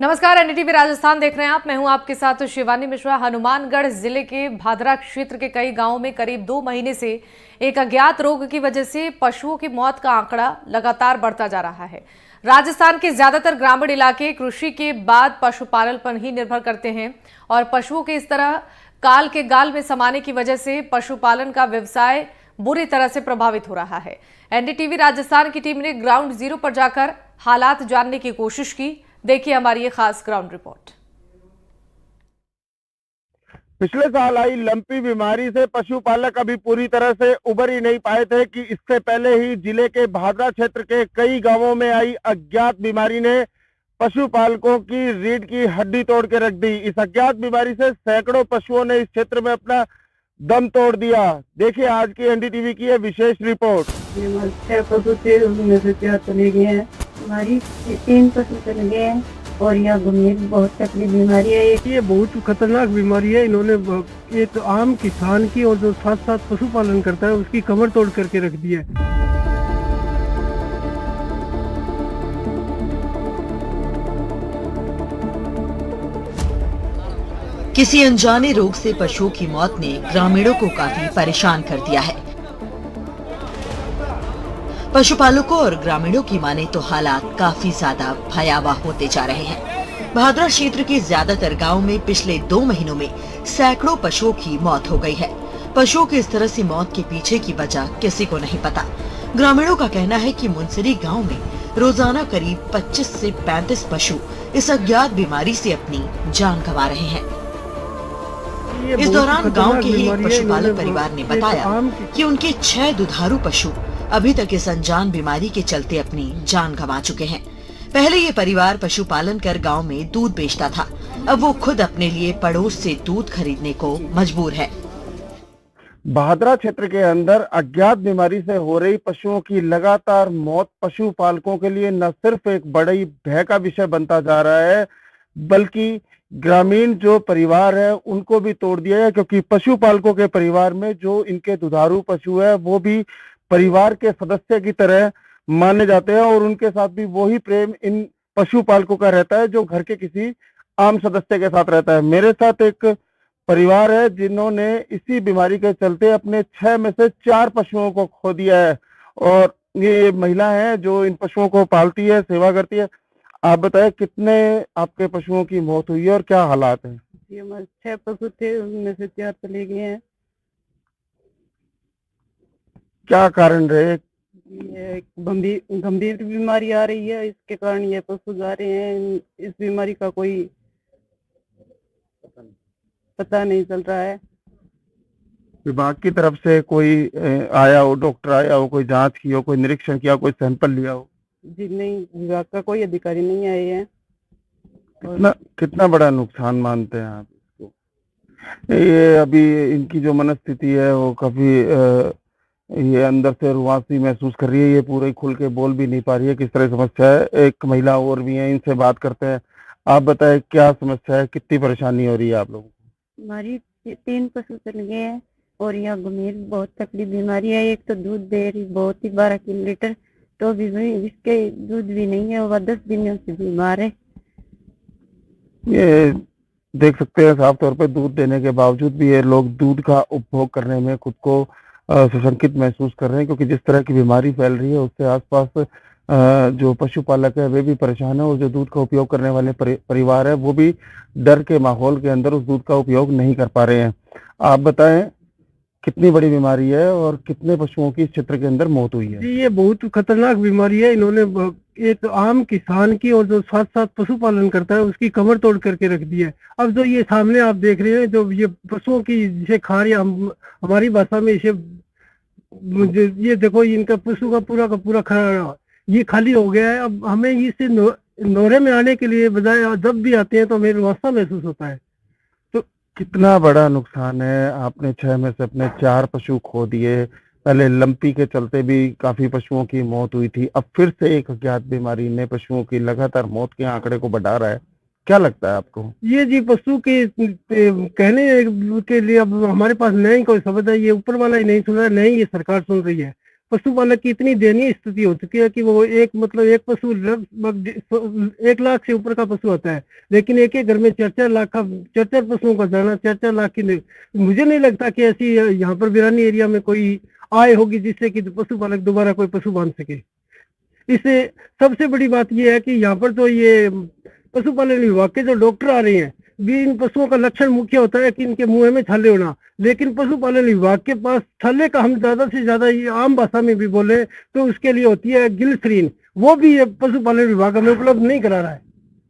नमस्कार, एनडीटीवी राजस्थान देख रहे हैं आप। मैं हूं आपके साथ शिवानी मिश्रा। हनुमानगढ़ जिले के भादरा क्षेत्र के कई गांवों में करीब 2 महीने से एक अज्ञात रोग की वजह से पशुओं की मौत का आंकड़ा लगातार बढ़ता जा रहा है। राजस्थान के ज्यादातर ग्रामीण इलाके कृषि के बाद पशुपालन पर ही निर्भर करते हैं और पशुओं के इस तरह काल के गाल में समाने की वजह से पशुपालन का व्यवसाय बुरी तरह से प्रभावित हो रहा है। एनडीटीवी राजस्थान की टीम ने ग्राउंड जीरो पर जाकर हालात जानने की कोशिश की। देखिए हमारी ये खास ग्राउंड रिपोर्ट। पिछले साल आई लंपी बीमारी से पशुपालक अभी पूरी तरह से उबर ही नहीं पाए थे कि इससे पहले ही जिले के भादरा क्षेत्र के कई गांवों में आई अज्ञात बीमारी ने पशुपालकों की रीढ़ की हड्डी तोड़ के रख दी। इस अज्ञात बीमारी से सैकड़ों पशुओं ने इस क्षेत्र में अपना दम तोड़ दिया। देखिए आज की एनडीटीवी की ये विशेष रिपोर्ट। 6 पशु थे, उनमें से 4 चले गए हैं। हमारी 3 पशु चले गए हैं और यह गंभीर बहुत तकलीफ बीमारी है। ये बहुत खतरनाक बीमारी है। इन्होंने एक आम किसान की और जो साथ साथ पशुपालन करता है उसकी कमर तोड़ करके रख दी है। किसी अनजाने रोग से पशुओं की मौत ने ग्रामीणों को काफी परेशान कर दिया है। पशुपालकों और ग्रामीणों की माने तो हालात काफी ज्यादा भयावह होते जा रहे हैं। भादरा क्षेत्र के ज्यादातर गांव में पिछले 2 महीनों में सैकड़ों पशुओं की मौत हो गई है। पशुओं की इस तरह से मौत के पीछे की वजह किसी को नहीं पता। ग्रामीणों का कहना है कि मुनसरी गांव में रोजाना करीब 25 से 35 पशु इस अज्ञात बीमारी से अपनी जान गंवा रहे हैं। इस दौरान गांव के ही एक पशुपालक परिवार ने बताया कि उनके 6 दुधारू पशु अभी तक इस अनजान बीमारी के चलते अपनी जान गंवा चुके हैं। पहले ये परिवार पशुपालन कर गांव में दूध बेचता था, अब वो खुद अपने लिए पड़ोस से दूध खरीदने को मजबूर है। भादरा क्षेत्र के अंदर अज्ञात बीमारी से हो रही पशुओं की लगातार मौत पशुपालकों के लिए न सिर्फ एक बड़ी भय का विषय बनता जा रहा है, बल्कि ग्रामीण जो परिवार है उनको भी तोड़ दिया है। क्योंकि पशुपालकों के परिवार में जो इनके दुधारू पशु है वो भी परिवार के सदस्य की तरह माने जाते हैं और उनके साथ भी वही प्रेम इन पशुपालकों का रहता है जो घर के किसी आम सदस्य के साथ रहता है। मेरे साथ एक परिवार है जिन्होंने इसी बीमारी के चलते अपने 6 में से 4 पशुओं को खो दिया है और ये महिला है जो इन पशुओं को पालती है, सेवा करती है। आप बताएं कितने आपके पशुओं की मौत हुई है और क्या हालात है? ये हमारे 6 पशु थे, उनमें से 4 चले गए हैं। क्या कारण रहे? ये गंभीर बीमारी आ रही है, इसके कारण ये पशु जा रहे हैं। इस बीमारी का कोई पता नहीं चल रहा है। विभाग की तरफ से कोई आया हो, डॉक्टर आया हो, कोई जांच की हो, कोई निरीक्षण किया हो, कोई सैंपल लिया हो? जी नहीं, विभाग का कोई अधिकारी नहीं आए हैं। कितना बड़ा नुकसान मानते हैं आप इसको? ये अभी इनकी जो मनस्थिति है वो काफी ये अंदर से रुआसी महसूस कर रही है। ये पूरे खुल के बोल भी नहीं पा रही है किस तरह समस्या है। एक महिला और भी है, इनसे बात करते हैं। आप बताएं क्या समस्या है, कितनी परेशानी हो रही है आप लोगों को? हमारी 3 पशु चले गए हैं और यह गंभीर बहुत तकलीफ बीमारी है। एक तो दूध दे रही बहुत ही 12 लीटर, तो भी इसके दूध भी नहीं है, वह 10 दिनों से बीमार है। ये देख सकते हैं साफ तौर पे दूध देने के बावजूद भी ये लोग दूध का उपभोग करने में खुद को सशंकित महसूस कर रहे हैं। क्योंकि जिस तरह की बीमारी फैल रही है उससे आसपास जो पशुपालक है वे भी परेशान है और जो दूध का उपयोग करने वाले परिवार है वो भी डर के माहौल के अंदर उस दूध का उपयोग नहीं कर पा रहे हैं। आप बताएं कितनी बड़ी बीमारी है और कितने पशुओं की इस क्षेत्र के अंदर मौत हुई है? जी ये बहुत खतरनाक बीमारी है। इन्होंने एक आम किसान की और जो साथ साथ पशुपालन करता है उसकी कमर तोड़ करके रख दी है। अब जो ये सामने आप देख रहे हैं, जो ये पशुओं की जिसे खार या हमारी भाषा में इसे ये देखो, इनका पशु का पूरा खा ये खाली हो गया है। अब हमें इससे नोरे में आने के लिए बजाय जब भी आते हैं तो हमें व्यवस्था महसूस होता है। कितना बड़ा नुकसान है। आपने 6 में से अपने 4 पशु खो दिए। पहले लंपी के चलते भी काफी पशुओं की मौत हुई थी, अब फिर से एक अज्ञात बीमारी ने पशुओं की लगातार मौत के आंकड़े को बढ़ा रहा है। क्या लगता है आपको? ये जी पशु के कहने के लिए अब हमारे पास नहीं कोई शब्द है। ये ऊपर वाला ही नहीं सुन रहा है, नहीं ये सरकार सुन रही है। पशुपालक की इतनी दयनीय स्थिति हो चुकी है कि वो एक पशु लगभग 1 लाख से ऊपर का पशु होता है, लेकिन एक घर में 4 पशुओं का जाना, 4 लाख की, मुझे नहीं लगता कि ऐसी यहाँ पर बिरानी एरिया में कोई आय होगी जिससे कि पशुपालक दोबारा कोई पशु बांध सके। इससे सबसे बड़ी बात यह है कि यहाँ पर तो ये पशुपालन विभाग के जो डॉक्टर आ रहे हैं, भी इन पशुओं का लक्षण मुख्य होता है कि इनके मुंह में छाले होना, लेकिन पशुपालन विभाग के पास छाले का हम ज्यादा से ज्यादा ये आम भाषा में भी बोले तो उसके लिए होती है गिल्सरीन, वो भी ये पशुपालन विभाग हमें उपलब्ध नहीं करा रहा है।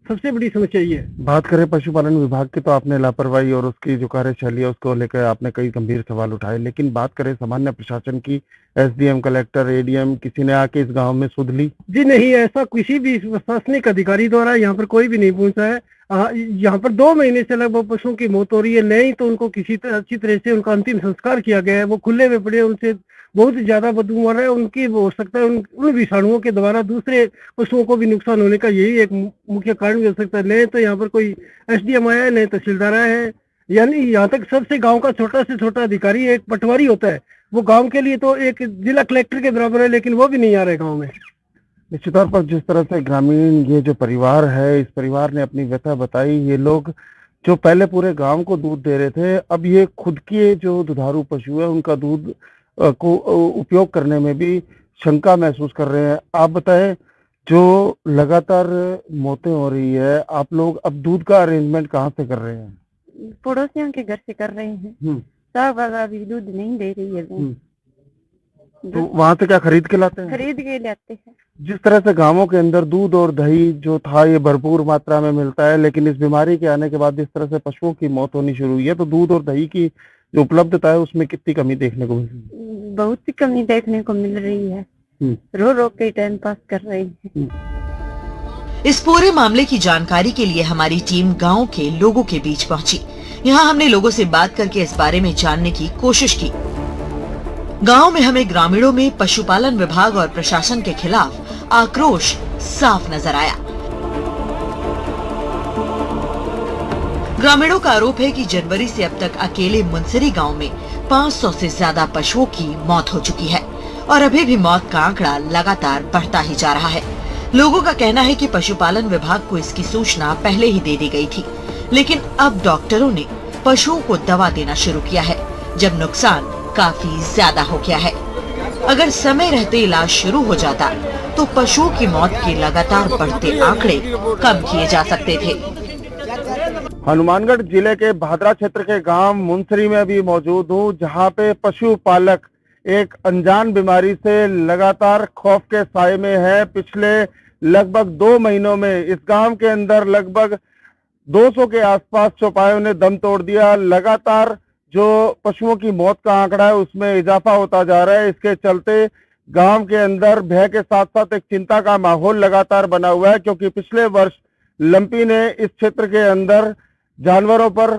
सबसे बड़ी समस्या ये है। बात करें पशुपालन विभाग की तो आपने लापरवाही और उसकी जो कार्यशैली है उसको लेकर आपने कई गंभीर सवाल उठाए, लेकिन बात करें सामान्य प्रशासन की, एसडीएम, कलेक्टर, एडीएम, किसी ने आके इस गांव में सुध ली? जी नहीं, ऐसा किसी भी प्रशासनिक अधिकारी द्वारा यहाँ पर कोई भी नहीं पहुंचा है। यहाँ पर 2 महीने से लगभग पशुओं की मौत हो रही है, नहीं तो उनको किसी अच्छी तरह से उनका अंतिम संस्कार किया गया है। वो खुले में पड़े, उनसे बहुत ज्यादा बदबू आ रहा है, उनकी हो सकता है उन विषाणुओं के द्वारा दूसरे पशुओं को भी नुकसान होने का यही एक मुख्य कारण भी हो सकता है। नहीं तो यहाँ पर कोई एसडीएम आया है, नहीं तहसीलदार आया है, यानी यहाँ तक सबसे गांव का छोटा से छोटा अधिकारी एक पटवारी होता है, वो गांव के लिए तो एक जिला कलेक्टर के बराबर है, लेकिन वो भी नहीं आ रहे गाँव में। निश्चित तौर पर जिस तरह से ग्रामीण ये जो परिवार है, इस परिवार ने अपनी व्यथा बताई, ये लोग जो पहले पूरे गांव को दूध दे रहे थे, अब ये खुद के जो दुधारू पशु है उनका दूध को उपयोग करने में भी शंका महसूस कर रहे हैं। आप बताएं, जो लगातार मौतें हो रही है, आप लोग अब दूध का अरेंजमेंट कहाँ से कर रहे हैं? पड़ोसियों के घर से कर रहे हैं। साहब अभी दूध नहीं दे रही है, तो वहाँ से क्या खरीद के लाते हैं? खरीद के लाते हैं। जिस तरह से गांवों के अंदर दूध और दही जो था ये भरपूर मात्रा में मिलता है, लेकिन इस बीमारी के आने के बाद जिस तरह से पशुओं की मौत होनी शुरू हुई है, तो दूध और दही की जो उपलब्धता है उसमें कितनी कमी देखने को मिल रही है? बहुत सी कमी देखने को मिल रही है। रो रो के टाइम पास कर रहे हैं। इस पूरे मामले की जानकारी के लिए हमारी टीम गांव के लोगों के बीच पहुंची। यहाँ हमने लोगों से बात करके इस बारे में जानने की कोशिश की। गांव में हमें ग्रामीणों में पशुपालन विभाग और प्रशासन के खिलाफ आक्रोश साफ नजर आया। ग्रामीणों का आरोप है कि जनवरी से अब तक अकेले मुनसरी गांव में 500 से ज्यादा पशुओं की मौत हो चुकी है और अभी भी मौत का आंकड़ा लगातार बढ़ता ही जा रहा है। लोगों का कहना है कि पशुपालन विभाग को इसकी सूचना पहले ही दे दी गई थी, लेकिन अब डॉक्टरों ने पशुओं को दवा देना शुरू किया है, जब नुकसान काफी ज्यादा हो गया है। अगर समय रहते इलाज शुरू हो जाता तो पशुओं की मौत के लगातार बढ़ते आंकड़े कम किए जा सकते थे। हनुमानगढ़ जिले के भादरा क्षेत्र के गांव मुनसरी में भी मौजूद हूँ, जहां पे पशुपालक एक अनजान बीमारी से लगातार खौफ के साए में है। पिछले लगभग 2 महीनों में इस गांव के अंदर लगभग 200 के आसपास चौपायों ने दम तोड़ दिया। लगातार जो पशुओं की मौत का आंकड़ा है उसमें इजाफा होता जा रहा है। इसके चलते गांव के अंदर भय के साथ साथ एक चिंता का माहौल लगातार बना हुआ है, क्योंकि पिछले वर्ष लंपी ने इस क्षेत्र के अंदर जानवरों पर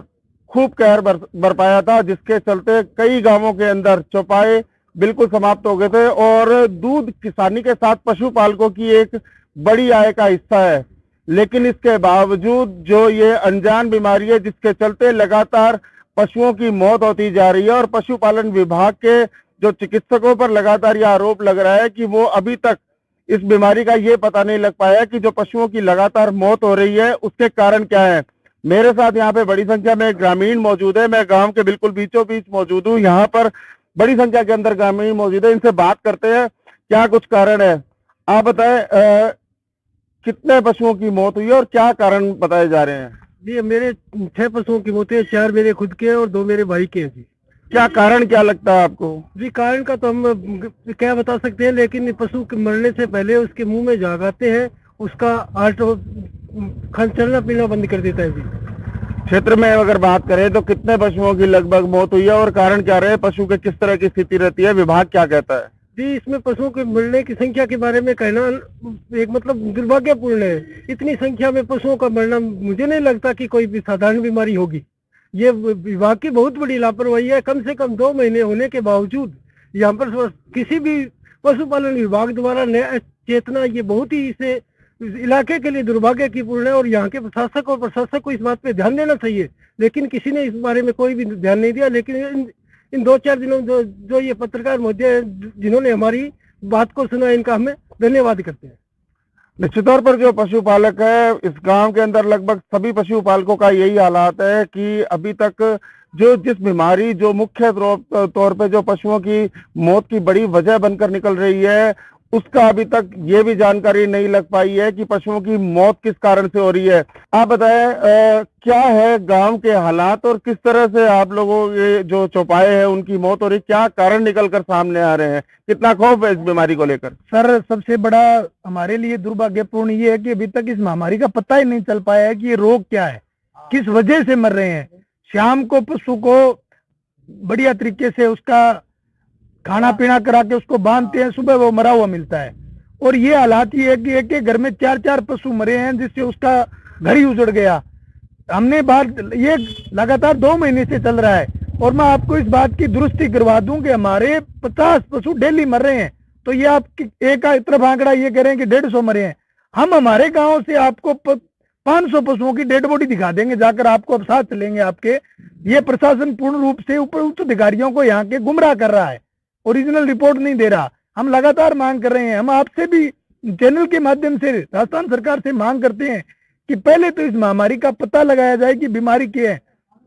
खूब कहर बरपाया था, जिसके चलते कई गांवों के अंदर चौपाए बिल्कुल समाप्त हो गए थे और दूध किसानी के साथ पशुपालकों की एक बड़ी आय का हिस्सा है। लेकिन इसके बावजूद जो ये अनजान बीमारी है, जिसके चलते लगातार पशुओं की मौत होती जा रही है और पशुपालन विभाग के जो चिकित्सकों पर लगातार यह आरोप लग रहा है कि वो अभी तक इस बीमारी का ये पता नहीं लग पाया कि जो पशुओं की लगातार मौत हो रही है उसके कारण क्या है। मेरे साथ यहाँ पे बड़ी संख्या में ग्रामीण मौजूद है। मैं गांव के बिल्कुल बीचों बीच मौजूद हूँ। यहाँ पर बड़ी संख्या के अंदर ग्रामीण मौजूद है। इनसे बात करते हैं क्या कुछ कारण है। आप बताएं, कितने पशुओं की मौत हुई है और क्या कारण बताए जा रहे हैं? जी, मेरे 6 पशुओं की मौत है, 4 मेरे खुद के और 2 मेरे भाई के हैं जी। क्या कारण क्या लगता है आपको? जी, कारण का तो हम क्या बता सकते हैं, लेकिन पशु के मरने से पहले उसके मुंह में झाग आते हैं, उसका हार्ट चलना पीना बंद कर देता है जी। क्षेत्र में अगर बात करें तो कितने पशुओं की लगभग मौत हुई है और कारण क्या रहे? पशु के किस तरह की स्थिति रहती है, विभाग क्या कहता है? जी, इसमें पशुओं के मरने की संख्या के बारे में कहना एक दुर्भाग्यपूर्ण है। इतनी संख्या में पशुओं का मरना मुझे नहीं लगता कि कोई भी साधारण बीमारी होगी। ये विभाग की बहुत बड़ी लापरवाही है। कम से कम 2 महीने होने के बावजूद यहाँ पर किसी भी पशुपालन विभाग द्वारा चेतना, ये बहुत ही इसे इलाके के लिए दुर्भाग्य की पूर्ण है और यहाँ के प्रशासक और प्रशासक को इस बात पे ध्यान देना चाहिए, लेकिन किसी ने इस बारे में कोई भी ध्यान नहीं दिया। लेकिन इन 2-4 दिनों में जो ये पत्रकार महोदय जिन्होंने हमारी बात को सुना, इनका हमें धन्यवाद करते हैं। निश्चित तौर पर जो पशुपालक है इस गांव के अंदर लगभग सभी पशुपालकों का यही हालात है कि अभी तक जो जिस बीमारी जो मुख्य तौर पे जो पशुओं की मौत की बड़ी वजह बनकर निकल रही है उसका अभी तक ये भी जानकारी नहीं लग पाई है कि पशुओं की मौत किस कारण से हो रही है। आप बताएं क्या है गांव के हालात और किस तरह से आप लोगों के जो चौपाए हैं उनकी मौत हो रही, क्या कारण निकल कर सामने आ रहे हैं, कितना खौफ है इस बीमारी को लेकर? सर, सबसे बड़ा हमारे लिए दुर्भाग्यपूर्ण ये है कि अभी तक इस महामारी का पता ही नहीं चल पाया है कि ये रोग क्या है, किस वजह से मर रहे हैं। शाम को पशु को बढ़िया तरीके से उसका खाना पीना करा के उसको बांधते हैं, सुबह वो मरा हुआ मिलता है। और ये हालात ये है कि एक एक घर में 4-4 पशु मरे हैं जिससे उसका घर ही उजड़ गया। हमने बात ये लगातार 2 महीने से चल रहा है और मैं आपको इस बात की दुरुस्ती करवा दूं कि हमारे 50 पशु डेली मर रहे हैं। तो ये आप एक तरफ आंकड़ा ये कह रहे हैं कि 150 मरे हैं। हम हमारे गांव से आपको 500 पशुओं की डेड बॉडी दिखा देंगे जाकर, आपको अब साथ चलेंगे आपके। ये प्रशासन पूर्ण रूप से ऊपर उच्च अधिकारियों को यहाँ के गुमराह कर रहा है, ओरिजिनल रिपोर्ट नहीं दे रहा। हम लगातार मांग कर रहे हैं, हम आपसे भी चैनल के माध्यम से राजस्थान सरकार से मांग करते हैं कि पहले तो इस महामारी का पता लगाया जाए कि बीमारी क्या है।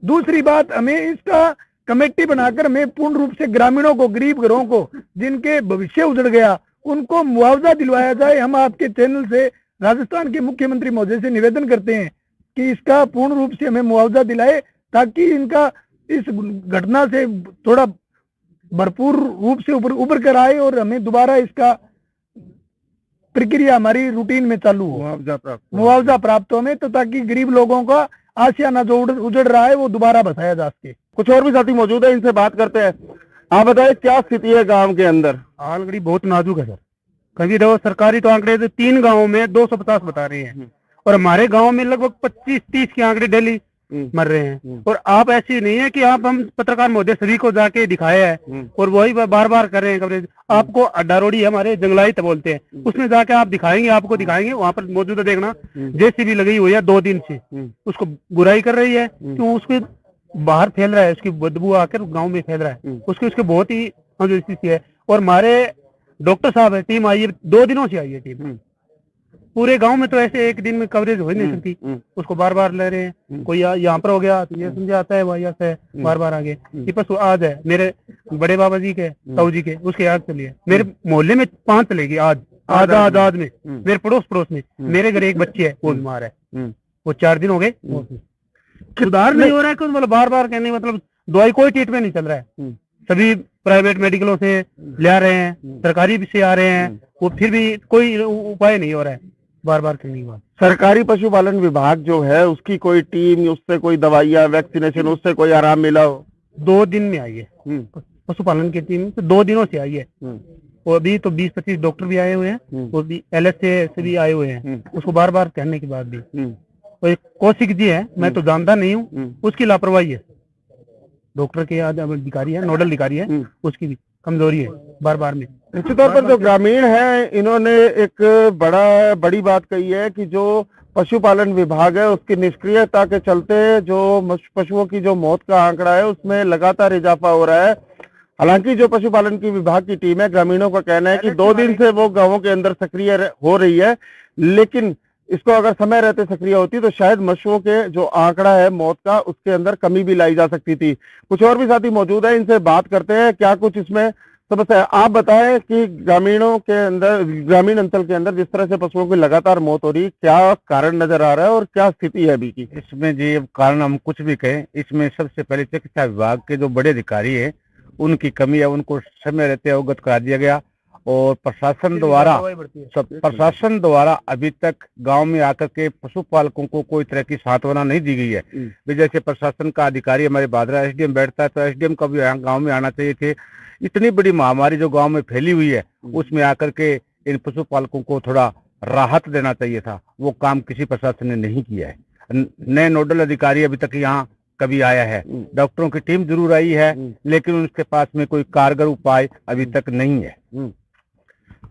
दूसरी बात, हमें इसका कमेटी बनाकर हमें पूर्ण रूप से ग्रामीणों को, गरीब घरों को जिनके भविष्य उजड़ गया, उनको मुआवजा दिलवाया जाए। हम आपके चैनल से राजस्थान के मुख्यमंत्री महोदय से निवेदन करते हैं कि इसका पूर्ण रूप से हमें मुआवजा दिलाए ताकि इनका इस घटना से थोड़ा भरपूर रूप से उभर कर आए और हमें दोबारा इसका प्रक्रिया हमारी रूटीन में चालू हो, मुआवजा प्राप्त हो हमें, तो ताकि गरीब लोगों का आशियाना जो उजड़ रहा है वो दोबारा बसाया जा सके। कुछ और भी साथी मौजूद है, इनसे बात करते हैं। आप बताएं क्या स्थिति है गांव के अंदर? आंकड़ी बहुत नाजुक है सर। कभी देखो सरकारी तो आंकड़े तो 3 गाँव में 250 बता रहे हैं और हमारे गाँव में लगभग 25-30 के आंकड़े डेली मर रहे हैं। और आप ऐसी नहीं है कि हम पत्रकार महोदय सभी को जाके दिखाए हैं और वही बार बार कर रहे हैं कवरेज। आपको अड्डारोड़ी हमारे जंगलाइत बोलते हैं, उसमें जाके आप दिखाएंगे, आपको दिखाएंगे वहां पर मौजूदा देखना जेसीबी लगी हुई है 2 दिन से, उसको बुराई कर रही है क्यों उसके बाहर फैल रहा है, उसकी बदबू आकर गाँव में फैल रहा है, उसके बहुत ही स्थिति है। और हमारे डॉक्टर साहब है, टीम आई है, 2 दिनों से आई है टीम। पूरे गांव में तो ऐसे एक दिन में कवरेज हो ही नहीं सकती, उसको बार बार ले रहे हैं। कोई यहाँ पर हो गया तो ये समझा आता है, वही आता है, बार बार आगे। ये पशु आज है मेरे बड़े बाबा जी के, ताऊ जी के, उसके आग चलिए मेरे मोहल्ले में 5 चलेगी आज में, मेरे पड़ोस में मेरे घर एक बच्ची है वो बीमार है, वो 4 दिन हो गए, सुधार नहीं हो रहा है। कुछ मतलब बार बार कहने मतलब दवाई कोई ट्रीटमेंट नहीं चल रहा है। सभी प्राइवेट मेडिकलों से ले आ रहे हैं, सरकारी से आ रहे हैं, वो फिर भी कोई उपाय नहीं हो रहा है, बार बार करने के बाद। सरकारी पशुपालन विभाग जो है उसकी कोई टीम, उससे कोई दवाइयाँ, वैक्सीनेशन, उससे कोई आराम मिला हो? 2 दिन में आई है पशुपालन की टीम, तो 2 दिनों से आई है। और अभी तो 20-25 डॉक्टर भी आए हुए हैं और भी LS से भी आए हुए हैं, उसको बार बार कहने के बाद भी। और एक कौशिक जी है, मैं तो जानता नहीं हूँ, उसकी लापरवाही है, डॉक्टर के अधिकारी है, नोडल अधिकारी है, उसकी भी कमजोरी है बार बार में। निश्चित तौर पर जो ग्रामीण है इन्होंने एक बड़ी बात कही है कि जो पशुपालन विभाग है उसकी निष्क्रियता के चलते जो पशुओं की जो मौत का आंकड़ा है उसमें लगातार इजाफा हो रहा है। हालांकि जो पशुपालन की विभाग की टीम है, ग्रामीणों का कहना है कि 2 दिन से वो गांवों के अंदर सक्रिय हो रही है, लेकिन इसको अगर समय रहते सक्रिय होती तो शायद पशुओं के जो आंकड़ा है मौत का उसके अंदर कमी भी लाई जा सकती थी। कुछ और भी साथी मौजूद है, इनसे बात करते हैं क्या कुछ इसमें समस्या है। आप बताएं कि ग्रामीणों के अंदर, ग्रामीण अंचल के अंदर जिस तरह से पशुओं की लगातार मौत हो रही, क्या कारण नजर आ रहा है और क्या स्थिति है अभी की? इसमें जी कारण हम कुछ भी कहें, इसमें सबसे पहले चिकित्सा विभाग के जो बड़े अधिकारी है उनकी कमी है, उनको समय रहते अवगत करा दिया गया। और प्रशासन द्वारा अभी तक गांव में आकर के पशुपालकों को कोई तरह की सांत्वना नहीं दी गई है। जैसे प्रशासन का अधिकारी हमारे भादरा SDM बैठता है तो SDM का भी गांव में आना चाहिए थे। इतनी बड़ी महामारी जो गांव में फैली हुई है उसमें आकर के इन पशुपालकों को थोड़ा राहत देना चाहिए था, वो काम किसी प्रशासन ने नहीं किया है। नए नोडल अधिकारी अभी तक यहाँ कभी आया है, डॉक्टरों की टीम जरूर आई है, लेकिन उनके पास में कोई कारगर उपाय अभी तक नहीं है।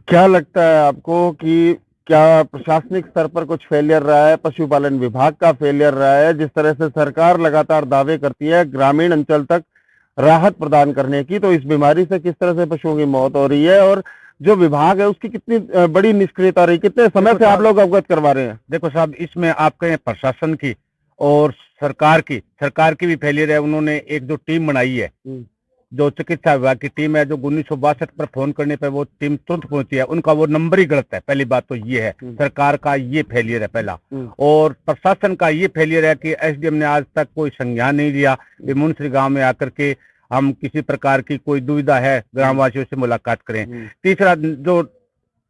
क्या लगता है आपको कि क्या प्रशासनिक स्तर पर कुछ फेलियर रहा है, पशुपालन विभाग का फेलियर रहा है? जिस तरह से सरकार लगातार दावे करती है ग्रामीण अंचल तक राहत प्रदान करने की। तो इस बीमारी से किस तरह से पशुओं की मौत हो रही है और जो विभाग है उसकी कितनी बड़ी निष्क्रियता रही, कितने समय से आप लोग अवगत करवा रहे हैं? देखो साहब, इसमें आप कहें प्रशासन की और सरकार की भी फेलियर है। उन्होंने एक जो टीम बनाई है, जो चिकित्सा विभाग की टीम है, जो 1962 पर फोन करने पर वो टीम तुरंत पहुंची है, उनका वो नंबर ही गलत है। पहली बात तो ये है, सरकार का ये फेलियर है पहला। और प्रशासन का ये फेलियर है कि एसडीएम ने आज तक कोई संज्ञान नहीं लिया। मुंसरी गांव में आकर के हम किसी प्रकार की कोई दुविधा है ग्रामवासियों से मुलाकात करें। तीसरा, जो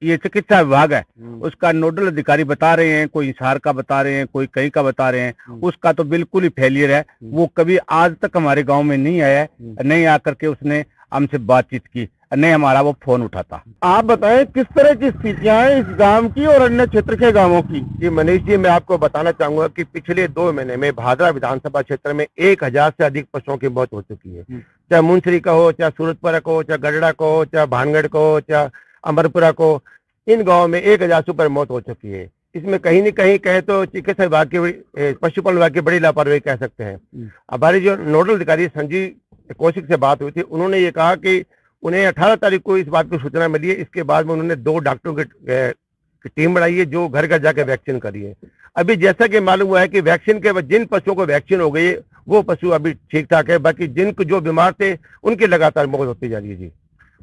ये चिकित्सा विभाग है उसका नोडल अधिकारी बता रहे हैं, कोई हिसार का बता रहे हैं, कोई कहीं का बता रहे हैं, उसका तो बिल्कुल ही फेलियर है। वो कभी आज तक हमारे गांव में नहीं आया है, नहीं आकर के उसने हमसे बातचीत की, नहीं हमारा वो फोन उठाता। आप बताएं किस तरह की स्थितियां हैं इस गांव की और अन्य क्षेत्र के गांवों की? जी मनीष जी, मैं आपको बताना चाहूंगा कि पिछले 2 महीने में भादरा विधानसभा क्षेत्र में 1000 से अधिक पशुओं की मौत हो चुकी है। चाहे मुंसरी का हो, चाहे सूरजपुरा को, चाहे गढ़ड़ा को, चाहे भानगढ़ को, चाहे अमरपुरा को, इन गाँव में 1000 से ऊपर मौत हो चुकी है। इसमें कहीं न कहीं कहे तो चिकित्सा विभाग की, पशुपालन विभाग की बड़ी लापरवाही कह सकते हैं। हमारी जो नोडल अधिकारी संजीव कौशिक से बात हुई थी, उन्होंने ये कहा कि उन्हें 18 तारीख को इस बात की सूचना मिली है। इसके बाद में उन्होंने 2 डॉक्टरों की टीम बनाई है जो घर घर जाकर वैक्सीन करी है। अभी जैसा कि मालूम हुआ है कि वैक्सीन के बाद जिन पशुओं को वैक्सीन हो गई है वो पशु अभी ठीक ठाक है, बाकी जिनको जो बीमार थे उनकी लगातार मौत होती जा रही है। जी,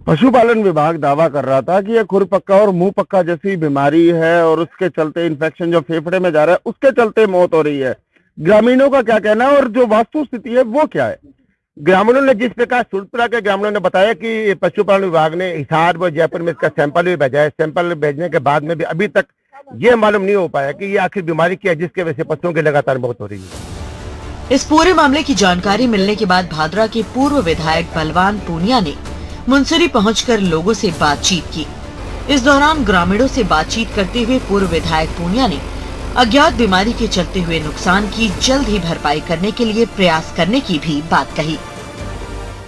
पशुपालन विभाग दावा कर रहा था कि यह खुरपक्का और मुंह पक्का जैसी बीमारी है और उसके चलते इन्फेक्शन जो फेफड़े में जा रहा है उसके चलते मौत हो रही है। ग्रामीणों का क्या कहना है और जो वास्तु स्थिति है वो क्या है? ग्रामीणों ने जिस प्रकार सूरजपुरा के ग्रामीणों ने बताया कि पशुपालन विभाग ने हिसार व जयपुर में इसका सैंपल भी भेजा है। सैंपल भेजने के बाद में भी अभी तक ये मालूम नहीं हो पाया कि ये आखिर बीमारी क्या है जिसकी वजह से पशुओं की लगातार मौत हो रही है। इस पूरे मामले की जानकारी मिलने के बाद भादरा के पूर्व विधायक बलवान पूनिया ने मुंसरी पहुंचकर लोगों से बातचीत की। इस दौरान ग्रामीणों से बातचीत करते हुए पूर्व विधायक पूनिया ने अज्ञात बीमारी के चलते हुए नुकसान की जल्द ही भरपाई करने के लिए प्रयास करने की भी बात कही।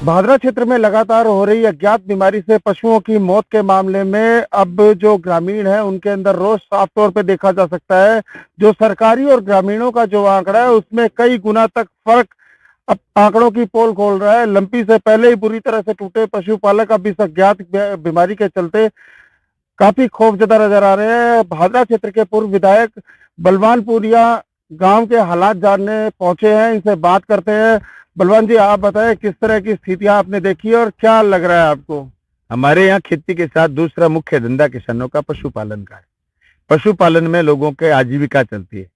भादरा क्षेत्र में लगातार हो रही अज्ञात बीमारी से पशुओं की मौत के मामले में अब जो ग्रामीण है उनके अंदर रोष साफ तौर पे देखा जा सकता है। जो सरकारी और ग्रामीणों का जो आंकड़ा है उसमें कई गुना तक फर्क अब आंकड़ों की पोल खोल रहा है। लंपी से पहले ही बुरी तरह से टूटे पशुपालक अब इस अज्ञात बीमारी के चलते काफी खौफजदा नजर आ रहे हैं। भादरा क्षेत्र के पूर्व विधायक बलवान पूनिया गांव के हालात जानने पहुंचे हैं, इनसे बात करते हैं। बलवान जी, आप बताएं किस तरह की स्थितियां आपने देखी और क्या लग रहा है आपको? हमारे यहाँ खेती के साथ दूसरा मुख्य धंधा किसानों का पशुपालन का है। पशुपालन में लोगों के आजीविका चलती है।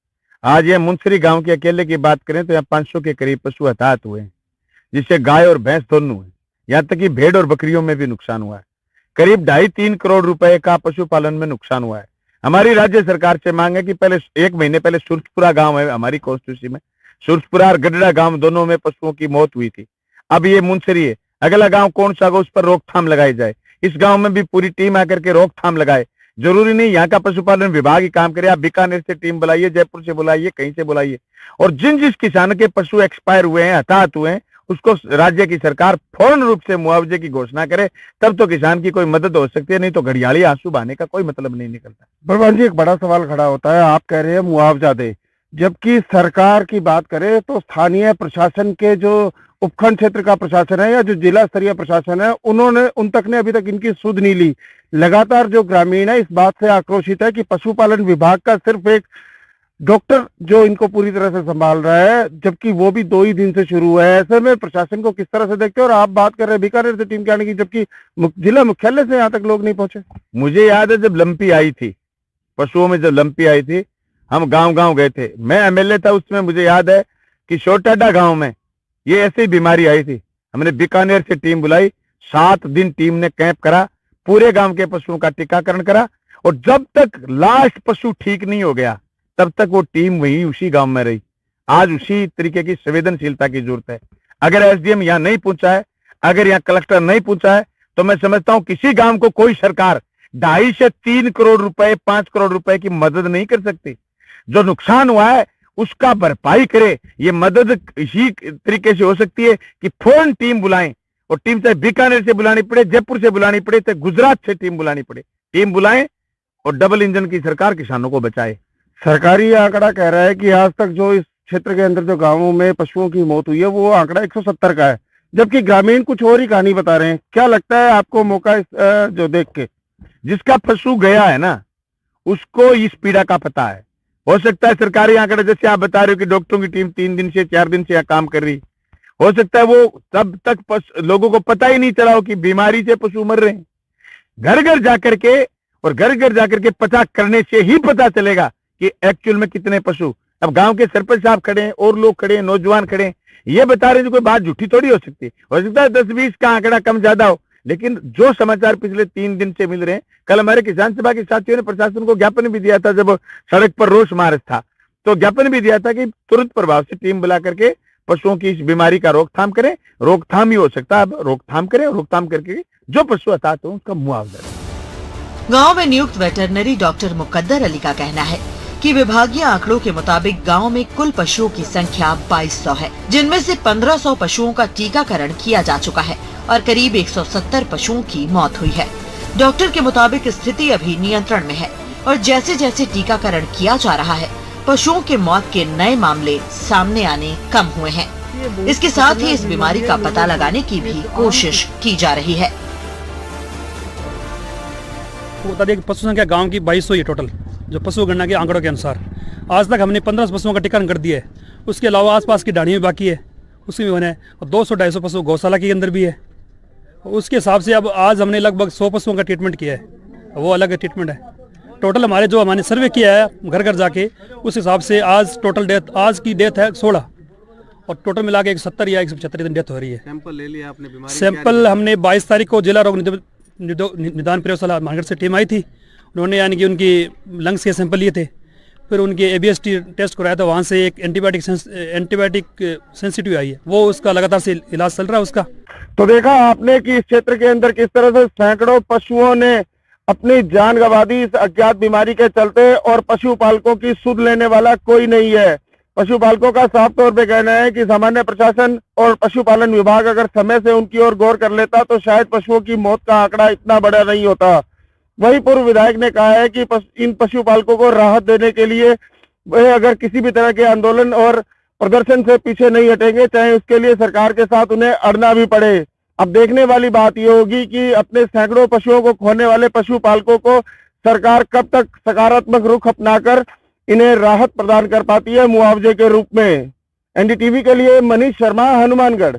आज ये मुंसरी गांव के अकेले की बात करें तो यहाँ 500 के करीब पशु हताहत हुए हैं, जिससे गाय और भैंस दोनों हुए। यहाँ तक कि भेड़ और बकरियों में भी नुकसान हुआ है। करीब 2.5-3 करोड़ रुपए का पशुपालन में नुकसान हुआ है। हमारी राज्य सरकार से मांग है कि पहले 1 महीने पहले सूरजपुरा गांव है हमारी कॉन्स्टिट्यूंसी में, सूरजपुरा और गढ़ड़ा गांव दोनों में पशुओं की मौत हुई थी। अब ये मुंसरी है, अगला गांव कौन सा होगा उस पर रोकथाम लगाई जाए। इस गांव में भी पूरी टीम आकर के रोकथाम लगाए। जरूरी नहीं यहाँ का पशुपालन विभाग ही काम करे, आप बीकानेर से टीम बुलाइए, जयपुर से बुलाइए, कहीं से बुलाइए। और जिस किसान के पशु एक्सपायर हुए हैं, हताहत हुए हैं, उसको राज्य की सरकार फौरन रूप से मुआवजे की घोषणा करे, तब तो किसान की कोई मदद हो सकती है, नहीं तो घड़ियाली आंसू बहाने का कोई मतलब नहीं निकलता। बलवान जी, एक बड़ा सवाल खड़ा होता है, आप कह रहे हैं मुआवजा दे, जबकि सरकार की बात करें तो स्थानीय प्रशासन के जो उपखंड क्षेत्र का प्रशासन है या जो जिला स्तरीय प्रशासन है उन तक ने अभी तक इनकी सुध नहीं ली। लगातार जो ग्रामीण है इस बात से आक्रोशित है कि पशुपालन विभाग का सिर्फ एक डॉक्टर जो इनको पूरी तरह से संभाल रहा है, जबकि वो भी 2 ही दिन से शुरू हुआ है। ऐसे में प्रशासन को किस तरह से देखते हैं? और आप बात कर रहे हैं बीकानेर से टीम के आने की, जबकि जिला मुख्यालय से यहाँ तक लोग नहीं पहुंचे। मुझे याद है जब लंपी आई थी, पशुओं में जब लंपी आई थी, हम गांव गए थे, मैं एमएलए था उसमें। मुझे याद है कि छोटाडा गांव में ये ऐसी बीमारी आई थी। हमने बीकानेर से टीम बुलाई, 7 दिन टीम ने कैंप करा, पूरे गांव के पशुओं का टीकाकरण करा, और जब तक लास्ट पशु ठीक नहीं हो गया तब तक वो टीम वही उसी गांव में रही। आज उसी तरीके की संवेदनशीलता की जरूरत है। अगर एसडीएम यहाँ नहीं पहुंचा है, अगर यहाँ कलेक्टर नहीं पहुंचा है, तो मैं समझता हूँ किसी गांव को कोई सरकार 2.5 से 3 करोड़ रुपए, 5 करोड़ रुपए की मदद नहीं कर सकती। जो नुकसान हुआ है उसका भरपाई करे। ये मदद इसी तरीके से हो सकती है कि फौरन टीम बुलाएं, और टीम चाहे बीकानेर से बुलानी पड़े, जयपुर से बुलानी पड़े, चाहे गुजरात से टीम बुलानी पड़े, टीम बुलाएं और डबल इंजन की सरकार किसानों को बचाए। सरकारी आंकड़ा कह रहा है कि आज तक जो इस क्षेत्र के अंदर जो गांवों में पशुओं की मौत हुई है वो आंकड़ा 170 का है, जबकि ग्रामीण कुछ और ही कहानी बता रहे हैं। क्या लगता है आपको मौका जो देख के? जिसका पशु गया है ना, उसको इस पीड़ा का पता है। हो सकता है सरकारी आंकड़े जैसे आप बता रहे हो कि डॉक्टरों की टीम 3 दिन से 4 दिन से यहाँ काम कर रही, हो सकता है वो तब तक लोगों को पता ही नहीं चला हो कि बीमारी से पशु मर रहे हैं। घर घर जाकर के पता करने से ही पता चलेगा कि एक्चुअल में कितने पशु। अब गांव के सरपंच साहब खड़े हैं और लोग खड़े हैं, नौजवान खड़े हैं, ये बता रहे हैं, कोई बात झूठी थोड़ी हो सकती है। हो सकता है 10-20 का आंकड़ा कम ज्यादा हो, लेकिन जो समाचार पिछले 3 दिन से मिल रहे हैं। कल हमारे किसान सभा के साथियों ने प्रशासन को ज्ञापन भी दिया था, जब सड़क पर रोष मार्च था तो ज्ञापन भी दिया था कि तुरंत प्रभाव से टीम बुला करके पशुओं की इस बीमारी का रोकथाम करें। रोकथाम ही हो सकता है, अब रोकथाम करें, रोकथाम करके जो पशु हताहत हो उसका मुआवजा दें। गांव में नियुक्त वेटरनरी डॉक्टर मुकद्दर अली का कहना है कि विभागीय आंकड़ों के मुताबिक गांव में कुल पशुओं की संख्या 2200 है, जिनमें से 1500 पशुओं का टीकाकरण किया जा चुका है और करीब 170 पशुओं की मौत हुई है। डॉक्टर के मुताबिक स्थिति अभी नियंत्रण में है और जैसे जैसे टीकाकरण किया जा रहा है, पशुओं के मौत के नए मामले सामने आने कम हुए हैं। इसके साथ ही इस बीमारी का पता लगाने की भी कोशिश की जा रही है। बता दें कि पशु संख्या गांव की 2200 है टोटल, जो पशु गणना के आंकड़ों के अनुसार। आज तक हमने 1500 पशुओं का टीकाकरण कर दिया है। उसके अलावा आसपास की ढाणियाँ भी बाकी है, उसमें भी होना है, और 200-250 पशु गौशाला के अंदर भी है। उसके हिसाब से अब आज हमने लगभग 100 पशुओं का ट्रीटमेंट किया है, वो अलग ट्रीटमेंट है। टोटल हमारे जो हमने सर्वे किया है घर घर जाके, उस हिसाब से आज टोटल डेथ, आज की डेथ है 16 और टोटल मिला के 170 या 175 दिन डेथ हो रही है। सैंपल ले लिया आपने? बीमारी सैंपल हमने 22 तारीख को जिला रोग निदान प्रयोगशाला मानगढ़ से टीम आई थी। उन्होंने यानी कि उनकी लंग्स के सैंपल लिए थे, फिर उनके ABST टेस्ट कराया था, वहाँ से एक एंटीबायोटिक सेंसिटिव आई है, वो उसका लगातार से इलाज चल रहा है उसका। तो देखा आपने कि इस क्षेत्र के अंदर किस तरह से सैकड़ों पशुओं ने अपनी जान गंवा दी इस अज्ञात बीमारी के चलते, और पशुपालकों की सुध लेने वाला कोई नहीं है। पशुपालकों का साफ तौर पे कहना है कि सामान्य प्रशासन और पशुपालन विभाग अगर समय से उनकी ओर गौर कर लेता तो शायद पशुओं की मौत का आंकड़ा इतना बड़ा नहीं होता। वही पूर्व विधायक ने कहा है कि इन पशुपालकों को राहत देने के लिए वे अगर किसी भी तरह के आंदोलन और प्रदर्शन से पीछे नहीं हटेंगे, चाहे उसके लिए सरकार के साथ उन्हें अड़ना भी पड़े। अब देखने वाली बात ये होगी कि अपने सैकड़ों पशुओं को खोने वाले पशुपालकों को सरकार कब तक सकारात्मक रुख अपनाकर इन्हें राहत प्रदान कर पाती है मुआवजे के रूप में। NDTV के लिए मनीष शर्मा, हनुमानगढ़।